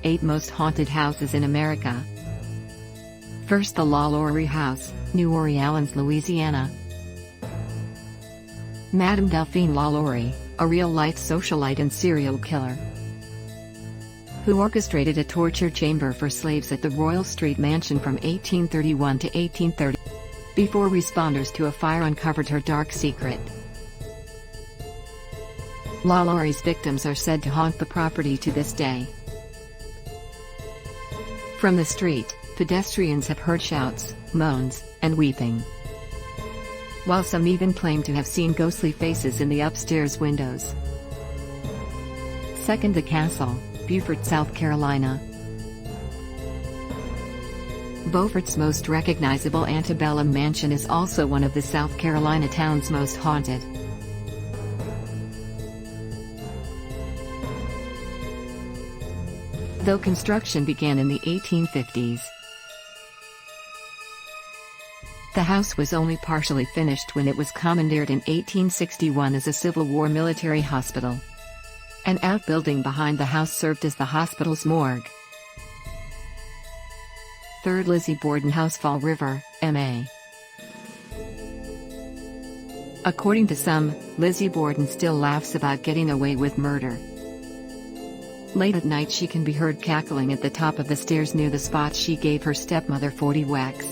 8 most haunted houses in America. First, the LaLaurie House, New Orleans, Louisiana. Madame Delphine LaLaurie, a real-life socialite and serial killer, who orchestrated a torture chamber for slaves at the Royal Street Mansion from 1831 to 1830, before responders to a fire uncovered her dark secret. LaLaurie's victims are said to haunt the property to this day. From the street, pedestrians have heard shouts, moans, and weeping, while some even claim to have seen ghostly faces in the upstairs windows. Second, the Castle, Beaufort, South Carolina. Beaufort's most recognizable antebellum mansion is also one of the South Carolina town's most haunted. Though construction began in the 1850s, the house was only partially finished when it was commandeered in 1861 as a Civil War military hospital. An outbuilding behind the house served as the hospital's morgue. Third, Lizzie Borden House, Fall River, MA. According to some, Lizzie Borden still laughs about getting away with murder. Late at night she can be heard cackling at the top of the stairs near the spot she gave her stepmother 40 whacks.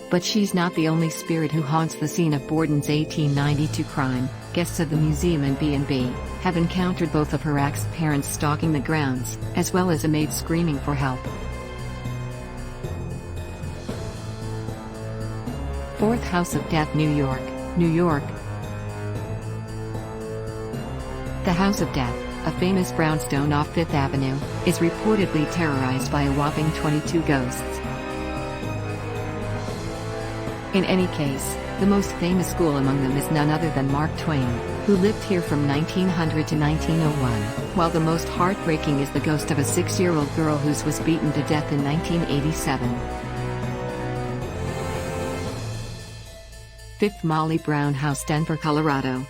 But she's not the only spirit who haunts the scene of Borden's 1892 crime. Guests of the museum and B&B have encountered both of her ex-parents stalking the grounds, as well as a maid screaming for help. Fourth, House of Death, New York, New York. The House of Death, a famous brownstone off Fifth Avenue, is reportedly terrorized by a whopping 22 ghosts. In any case, the most famous ghoul among them is none other than Mark Twain, who lived here from 1900 to 1901, while the most heartbreaking is the ghost of a 6-year-old girl who was beaten to death in 1987. Fifth, Molly Brown House, Denver, Colorado.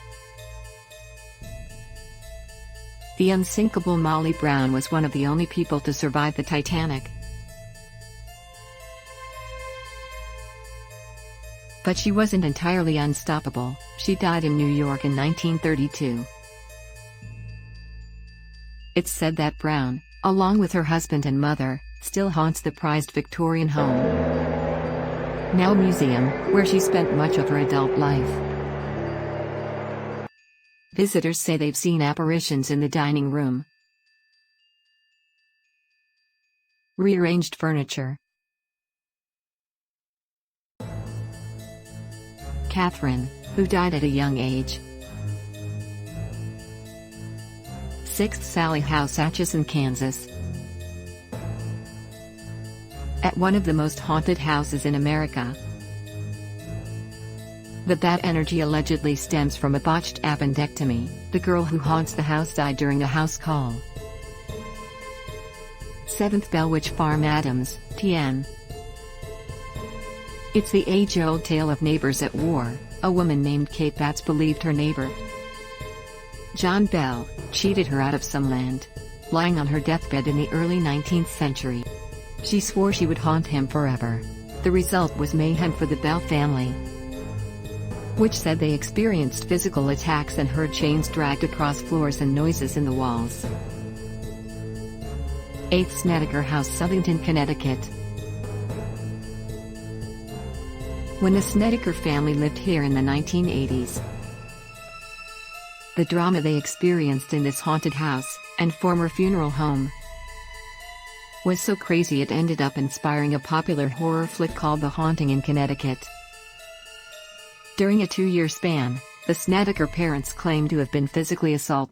The unsinkable Molly Brown was one of the only people to survive the Titanic. But she wasn't entirely unstoppable. She died in New York in 1932. It's said that Brown, along with her husband and mother, still haunts the prized Victorian home, now a museum, where she spent much of her adult life. Visitors say they've seen apparitions in the dining room, rearranged furniture. Catherine, who died at a young age. Sixth, Sally House, Atchison, Kansas. At one of the most haunted houses in America. The bad energy allegedly stems from a botched appendectomy. The girl who haunts the house died during a house call. Seventh, Belwich Farm, Adams, TN. It's the age-old tale of neighbors at war. A woman named Kate Batts believed her neighbor, John Bell, cheated her out of some land. Lying on her deathbed in the early 19th century, she swore she would haunt him forever. The result was mayhem for the Bell family, which said they experienced physical attacks and heard chains dragged across floors and noises in the walls. Eighth, Snedeker House, Southington, Connecticut. When the Snedeker family lived here in the 1980s, the drama they experienced in this haunted house, and former funeral home, was so crazy it ended up inspiring a popular horror flick called The Haunting in Connecticut. During a 2-year span, the Snedeker parents claimed to have been physically assaulted